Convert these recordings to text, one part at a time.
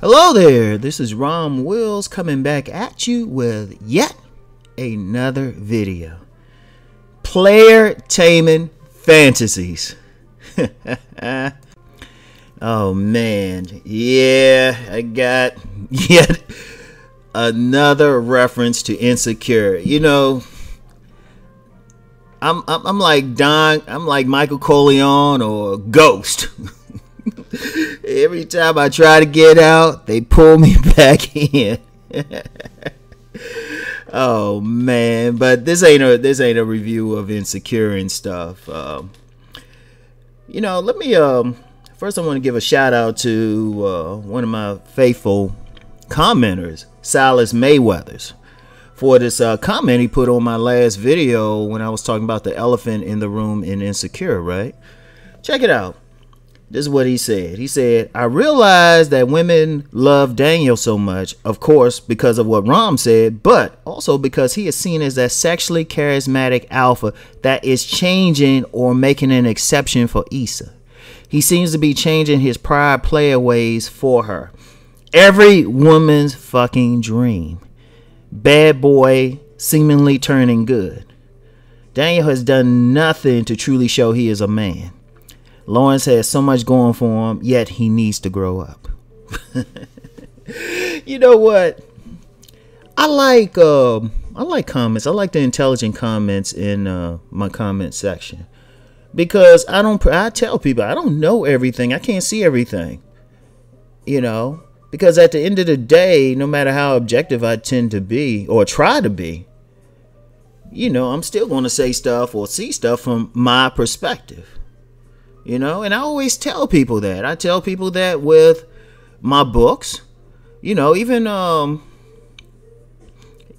Hello there, this is Rom Wills coming back at you with yet another video. Player Taming Fantasies. Oh man, yeah, I got yet another reference to Insecure. You know, I'm like Michael Corleone or Ghost. Every time I try to get out, they pull me back in. Oh man, but this ain't a review of Insecure and stuff. You know, let me first I want to give a shout out to one of my faithful commenters, Silas Mayweathers, for this comment he put on my last video when I was talking about the elephant in the room in Insecure, right? Check it out. This is what he said. He said, I realize that women love Daniel so much, of course, because of what Rom said, but also because he is seen as that sexually charismatic alpha that is changing or making an exception for Issa. He seems to be changing his prior player ways for her. Every woman's fucking dream. Bad boy seemingly turning good. Daniel has done nothing to truly show he is a man. Lawrence has so much going for him, yet he needs to grow up. You know what? I like comments. I like the intelligent comments in my comment section, because I tell people I don't know everything. I can't see everything. You know, because at the end of the day, no matter how objective I tend to be or try to be, you know, I'm still going to say stuff or see stuff from my perspective. You know, and I always tell people that. I tell people that with my books, you know, even,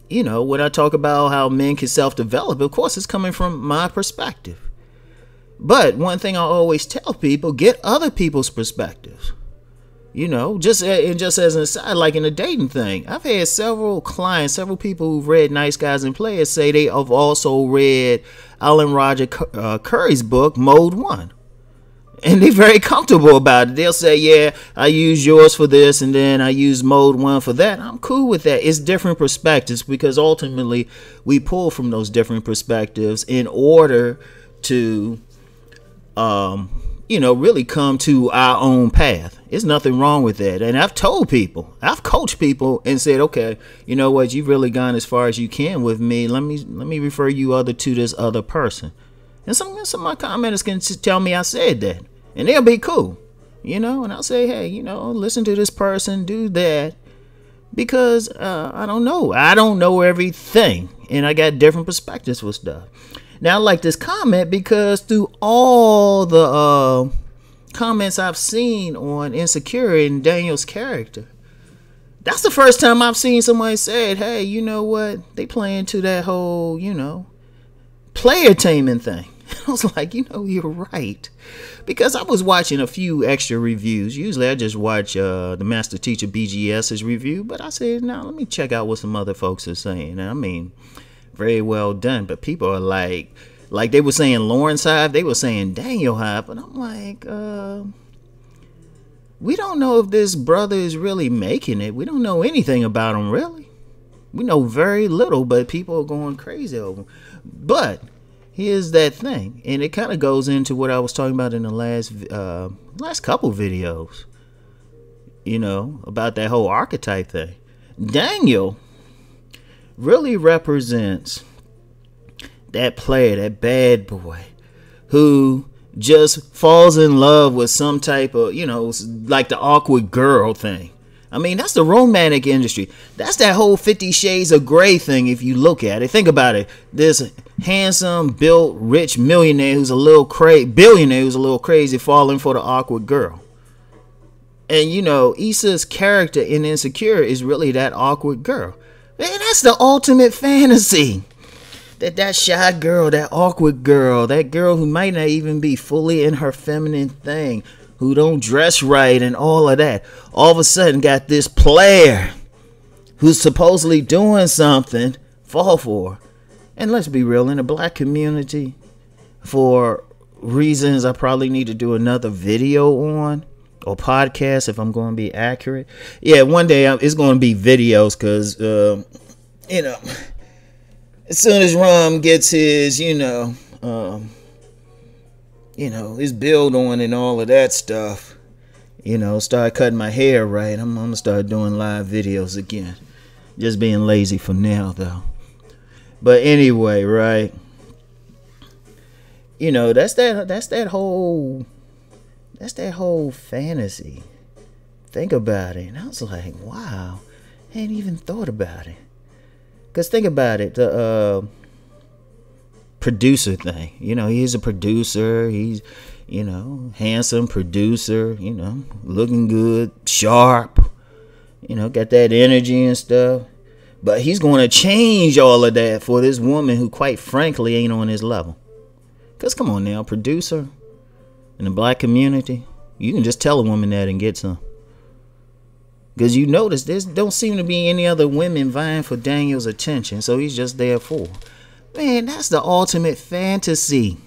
you know, when I talk about how men can self-develop, of course, it's coming from my perspective. But one thing I always tell people, get other people's perspectives. You know, just as an aside, like in a dating thing, I've had several clients, several people who've read Nice Guys and Players say they have also read Alan Roger Curry's book, Mode 1. And they're very comfortable about it. They'll say, yeah, I use yours for this, and then I use Mode 1 for that. I'm cool with that. It's different perspectives, because ultimately we pull from those different perspectives in order to, you know, really come to our own path. There's nothing wrong with that. And I've told people, I've coached people and said, okay, you know what, you've really gone as far as you can with me. Let me refer you to this other person. And some of my commenters can tell me I said that. And they'll be cool, you know, and I'll say, hey, you know, listen to this person, do that, because I don't know. I don't know everything, and I got different perspectives with stuff. Now, I like this comment because through all the comments I've seen on Insecure and Daniel's character, that's the first time I've seen somebody say, hey, you know what, they play into that whole, you know, player taming thing. I was like, you know, you're right. Because I was watching a few extra reviews. Usually I just watch the Master Teacher BGS's review. But I said, no, let me check out what some other folks are saying. And I mean, very well done. But people are like they were saying Lawrence Hive. They were saying Daniel Hive. But I'm like, we don't know if this brother is really making it. We don't know anything about him, really. We know very little, but people are going crazy over him. But here's that thing, and it kind of goes into what I was talking about in the last couple videos, you know, about that whole archetype thing. Daniel really represents that player, that bad boy, who just falls in love with some type of, you know, like the awkward girl thing. I mean, that's the romantic industry. That's that whole 50 Shades of Grey thing, if you look at it. Think about it. This handsome, built, rich millionaire who's a little crazy, falling for the awkward girl. And, you know, Issa's character in Insecure is really that awkward girl. And that's the ultimate fantasy. That shy girl, that awkward girl, that girl who might not even be fully in her feminine thing, who don't dress right and all of that, all of a sudden got this player who's supposedly doing something fall for. And let's be real, in the black community, for reasons I probably need to do another video on, or podcast, if I'm going to be accurate. Yeah, one day it's going to be videos, because as soon as Rom gets his his build on and all of that stuff, start cutting my hair right, I'm gonna start doing live videos again. Just being lazy for now, though. But anyway, right? That's that whole fantasy. Think about it. And I was like, wow, I ain't even thought about it. Because think about it, the producer thing. He's a producer. He's, handsome producer, looking good, sharp, got that energy and stuff. But he's going to change all of that for this woman who, quite frankly, ain't on his level. Because come on now, producer in the black community, you can just tell a woman that and get some. Because you notice there don't seem to be any other women vying for Daniel's attention, so he's just there for. Man, that's the ultimate fantasy.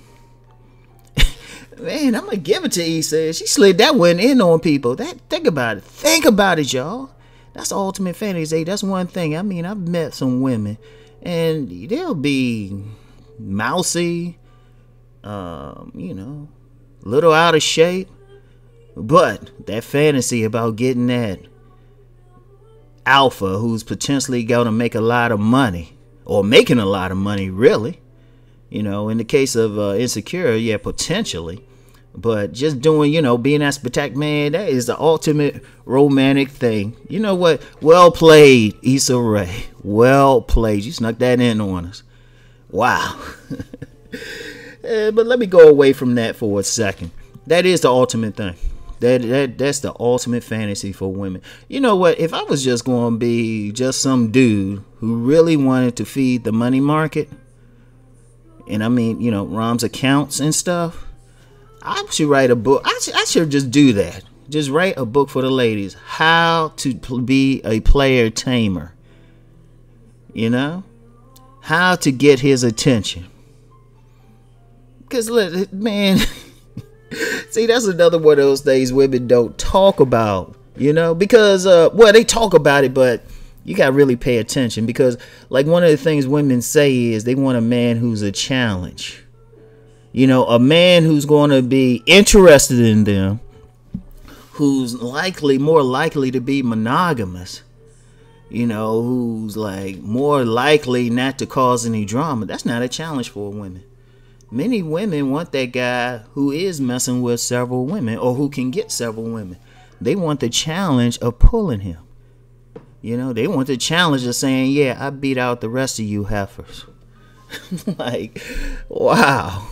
Man, I'm going to give it to Issa. She slid that one in on people. Think about it. Think about it, y'all. That's the ultimate fantasy. That's one thing. I mean, I've met some women, and they'll be mousy, little out of shape. But that fantasy about getting that alpha who's potentially going to make a lot of money, or making a lot of money, really. In the case of Insecure, yeah, potentially. But just doing, being that spectacular, man, that is the ultimate romantic thing. You know what? Well played, Issa Rae. Well played. You snuck that in on us. Wow. But let me go away from that for a second. That is the ultimate thing. That's the ultimate fantasy for women. You know what? If I was just going to be just some dude who really wanted to feed the money market, and I mean, Rom's accounts and stuff, I should write a book. I should just do that. Just write a book for the ladies. How to be a player tamer. How to get his attention. Because, man, see, that's another one of those things women don't talk about. Because, they talk about it, but you got to really pay attention. Because, like, one of the things women say is they want a man who's a challenge. A man who's going to be interested in them, who's more likely to be monogamous, who's like more likely not to cause any drama. That's not a challenge for women. Many women want that guy who is messing with several women, or who can get several women. They want the challenge of pulling him. They want the challenge of saying, yeah, I beat out the rest of you heifers. Like, wow.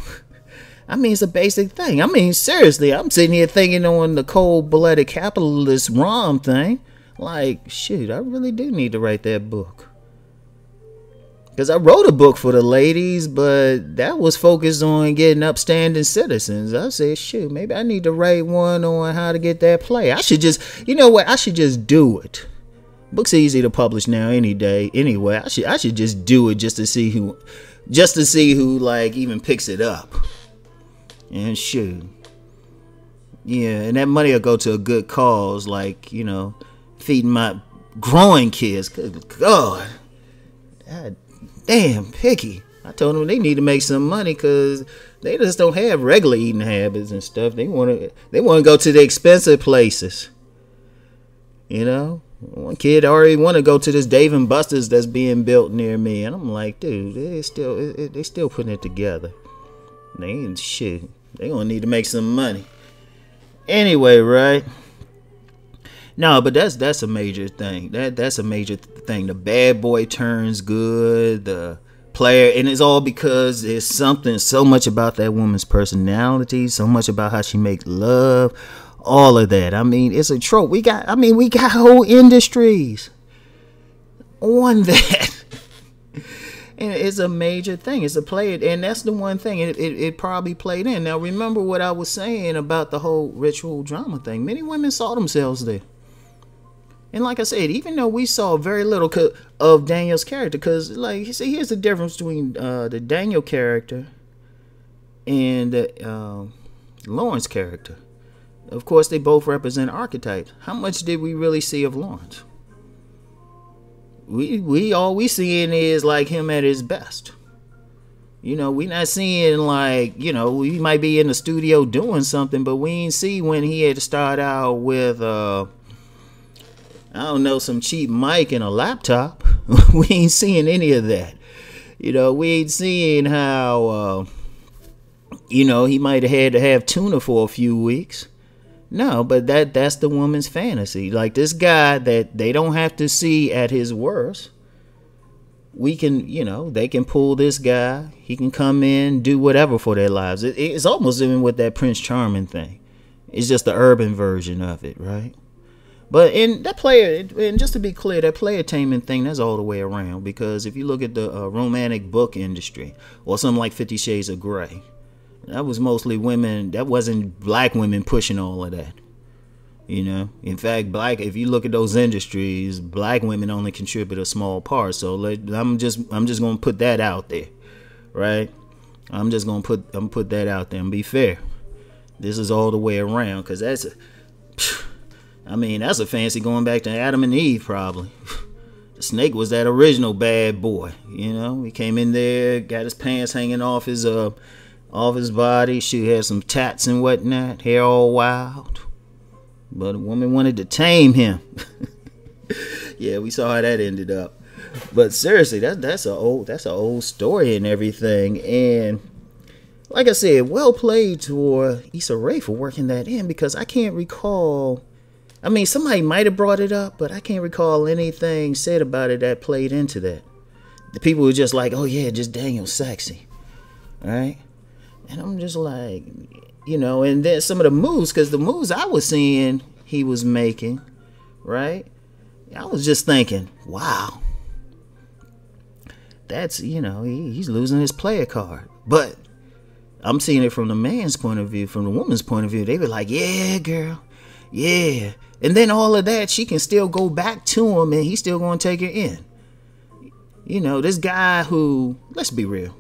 I mean, it's a basic thing. I mean, seriously, I'm sitting here thinking on the cold-blooded capitalist Rom thing. Like, shoot, I really do need to write that book. Because I wrote a book for the ladies, but that was focused on getting upstanding citizens. I said, shoot, maybe I need to write one on how to get that play. I should just, I should just do it. Book's easy to publish now any day. Anyway, I should just do it just to see who like even picks it up. And shoot. Yeah, and that money will go to a good cause, like, feeding my growing kids. Good God. God damn, picky. I told them they need to make some money because they just don't have regular eating habits and stuff. They want to go to the expensive places. One kid already want to go to this Dave and Buster's that's being built near me, and I'm like, dude, they still putting it together. They ain't shit. They gonna need to make some money. Anyway, right? No, but that's a major thing. That's a major thing. The bad boy turns good. The player, and it's all because there's something so much about that woman's personality, so much about how she makes love, all of that. I mean, it's a trope. We got whole industries on that. And it's a major thing. It's a play, and that's the one thing. It probably played in. Now, remember what I was saying about the whole ritual drama thing. Many women saw themselves there. And like I said, even though we saw very little of Daniel's character, because, like, see, here's the difference between the Daniel character and Lawrence character. Of course, they both represent archetypes. How much did we really see of Lawrence? We all we seeing is like him at his best. You know, we not seeing like, you know, we might be in the studio doing something, but we ain't see when he had to start out with I don't know, some cheap mic and a laptop. We ain't seeing any of that. You know, we ain't seeing how you know, he might have had to have tuna for a few weeks. No, but that's the woman's fantasy. Like this guy that they don't have to see at his worst. We can, you know, they can pull this guy. He can come in, do whatever for their lives. It's almost even with that Prince Charming thing. It's just the urban version of it, right? But in that player, and just to be clear, that player taming thing, that's all the way around. Because if you look at the romantic book industry, or something like 50 Shades of Grey, that was mostly women. That wasn't black women pushing all of that. You know, in fact, if you look at those industries, black women only contribute a small part. So I'm just gonna put that out there, right? I'm gonna put that out there and be fair. This is all the way around, because that's a fancy going back to Adam and Eve probably. The snake was that original bad boy. You know, he came in there, got his pants hanging off his body. She had some tats and whatnot, hair all wild. But a woman wanted to tame him. Yeah, we saw how that ended up. But seriously, that's an old story and everything. And like I said, well played for Issa Rae for working that in, because I can't recall. I mean, somebody might have brought it up, but I can't recall anything said about it that played into that. The people were just like, "Oh yeah, just Daniel sexy," all right? And I'm just like, you know, and then some of the moves, because the moves I was seeing he was making, right? I was just thinking, wow, that's, you know, he's losing his player card. But I'm seeing it from the man's point of view. From the woman's point of view, they were like, yeah, girl, yeah. And then all of that, she can still go back to him and he's still going to take her in. You know, this guy who, let's be real,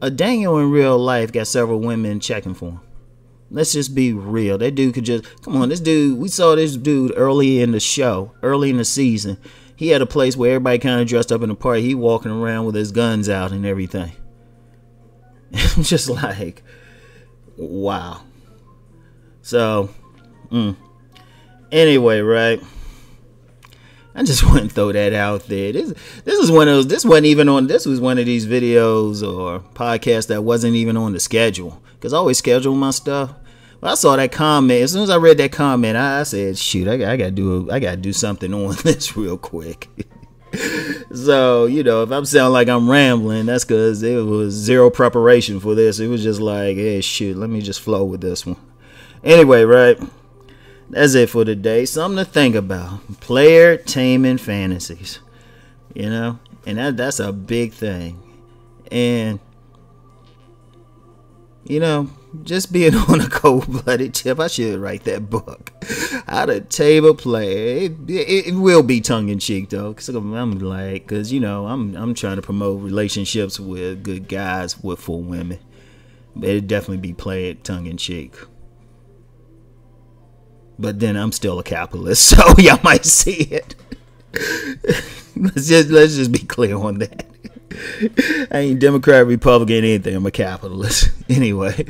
a Daniel in real life got several women checking for him. Let's just be real. That dude could just, come on, this dude, we saw this dude early in the show, early in the season. He had a place where everybody kind of dressed up in the party. He walking around with his guns out and everything. I'm just like, wow. So, anyway, right? I just want to throw that out there. This was one of those. This was one of these videos or podcasts that wasn't even on the schedule, because I always schedule my stuff. But I saw that comment. As soon as I read that comment, I said, "Shoot, I gotta do something on this real quick." So, you know, if I'm sounding like I'm rambling, that's because there was zero preparation for this. It was just like, hey, shoot, let me just flow with this one. Anyway, right? That's it for today. Something to think about. Player taming fantasies. You know? And that's a big thing. And, you know, just being on a cold-blooded tip, I should write that book. How to tame a player. It will be tongue-in-cheek, though. Because I'm like, because, you know, I'm trying to promote relationships with good guys for women. But it'd definitely be played tongue-in-cheek. But then I'm still a capitalist, so y'all might see it. Let's just be clear on that. I ain't Democrat, Republican, anything. I'm a capitalist. Anyway,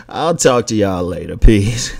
I'll talk to y'all later. Peace.